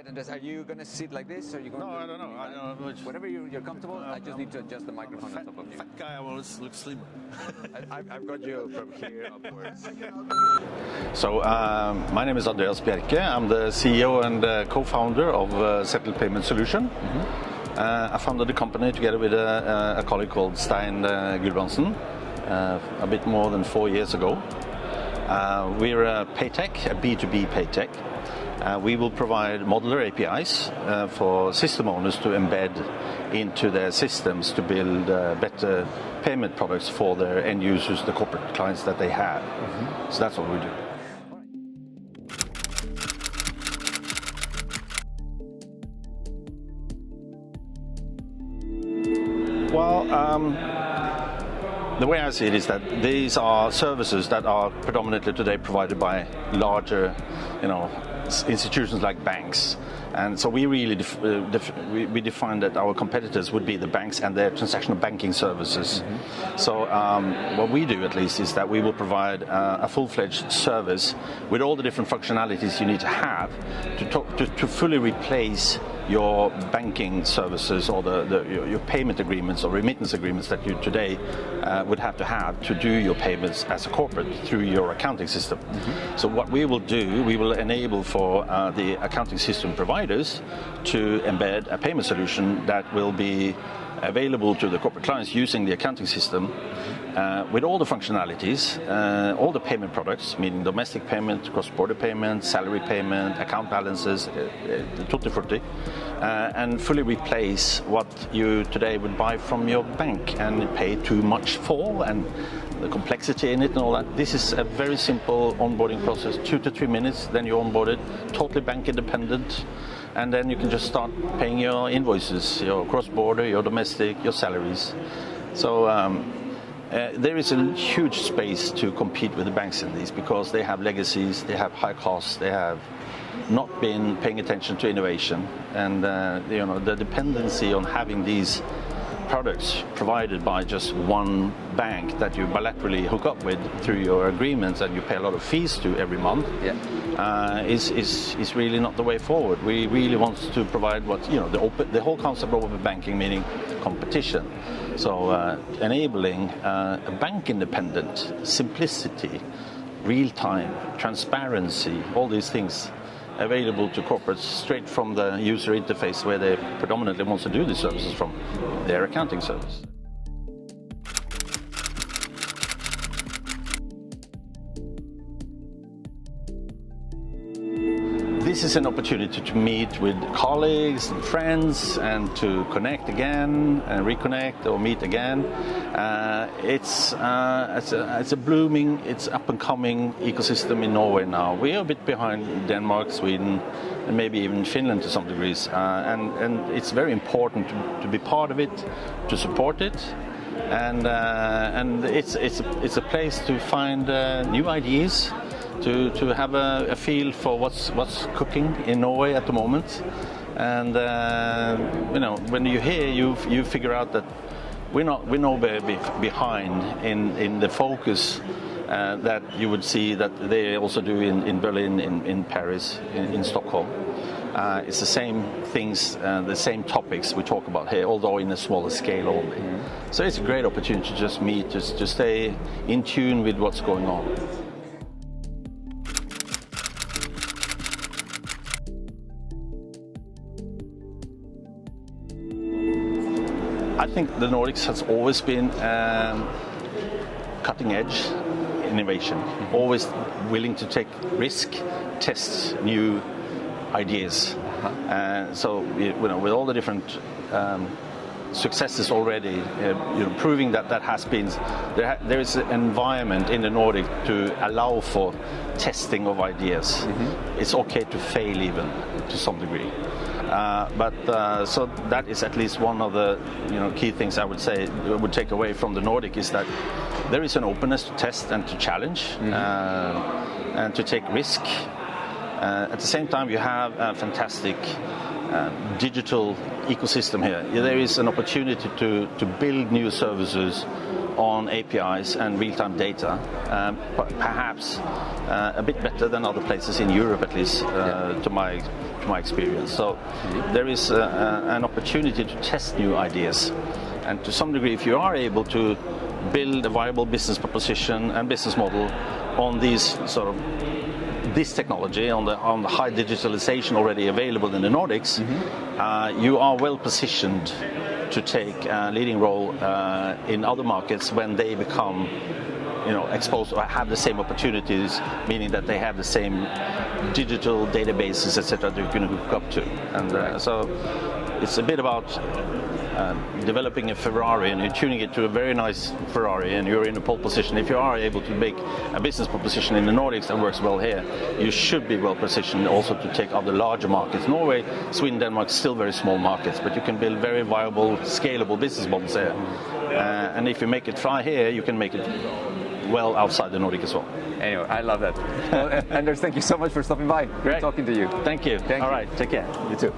right, Andreas, are you going to sit like this, or are you going No, I don't know. I don't know. Whatever you're comfortable. I just need to adjust the microphone on top of you. Fat guy, I always look slimmer. I've got you from here upwards. So, my name is Andreas Bjerke. I'm the CEO and co-founder of ZTL Payment Solution. I founded the company together with a colleague called Stein Gulbrandsen a bit more than 4 years ago. We're a paytech, a B2B paytech. We will provide modular APIs for system owners to embed into their systems to build better payment products for their end users, the corporate clients that they have. So that's what we do. Well, the way I see it is that these are services that are predominantly today provided by larger, institutions like banks. And so we really we define that our competitors would be the banks and their transactional banking services. So what we do, at least, is that we will provide a full-fledged service with all the different functionalities you need to have to fully replace your banking services or your payment agreements or remittance agreements that you today would have to do your payments as a corporate through your accounting system. So what we will do, we will enable for the accounting system providers to embed a payment solution that will be available to the corporate clients using the accounting system with all the functionalities, all the payment products, meaning domestic payment, cross-border payment, salary payment, account balances, tutti frutti, and fully replace what you today would buy from your bank and pay too much for, and the complexity in it and all that. This is a very simple onboarding process, 2 to 3 minutes, then you're onboarded, totally bank independent, and then you can just start paying your invoices, your cross-border, your domestic, your salaries. So there is a huge space to compete with the banks in these because they have legacies, they have high costs, they have not been paying attention to innovation, and the dependency on having these products provided by just one bank that you bilaterally hook up with through your agreements and you pay a lot of fees to every month is really not the way forward. We really want to provide the whole concept of open banking, meaning competition. So enabling a bank independent, simplicity, real time, transparency, all these things available to corporates straight from the user interface where they predominantly want to do these services from their accounting service. This is an opportunity to meet with colleagues and friends and to connect again and reconnect or meet again. It's a blooming, it's up and coming ecosystem in Norway now. We are a bit behind Denmark, Sweden, and maybe even Finland to some degrees. And it's very important to be part of it, to support it. And it's a place to find new ideas, to have a feel for what's cooking in Norway at the moment, and when you're here, you figure out that we're no behind in the focus that you would see that they also do in Berlin, in Paris, in Stockholm. It's the same things, the same topics we talk about here, although in a smaller scale only. So it's a great opportunity to just meet, to stay in tune with what's going on. I think the Nordics has always been cutting edge innovation, always willing to take risk, test new ideas. So with all the different successes already, proving that has been there is an environment in the Nordic to allow for testing of ideas. It's okay to fail even to some degree. So that is at least one of the key things I would say would take away from the Nordic, is that there is an openness to test and to challenge and to take risk. At the same time, you have a fantastic digital ecosystem here. There is an opportunity to build new services on APIs and real-time data, perhaps a bit better than other places in Europe, at least, to my experience. So there is an opportunity to test new ideas, and to some degree, if you are able to build a viable business proposition and business model on these this technology, on the high digitalization already available in the Nordics, you are well positioned to take a leading role in other markets when they become, exposed or have the same opportunities, meaning that they have the same digital databases, etc., that you can hook up to. And so it's a bit about developing a Ferrari, and you're tuning it to a very nice Ferrari, and you're in a pole position. If you are able to make a business proposition in the Nordics that works well here, you should be well positioned also to take other larger markets. Norway, Sweden, Denmark, still very small markets, but you can build very viable, scalable business models there. And if you make it fly here, you can make it well outside the Nordic as well. Anyway, I love that. Well, Anders, thank you so much for stopping by. Great talking to you. Thank you. All right, take care. You too.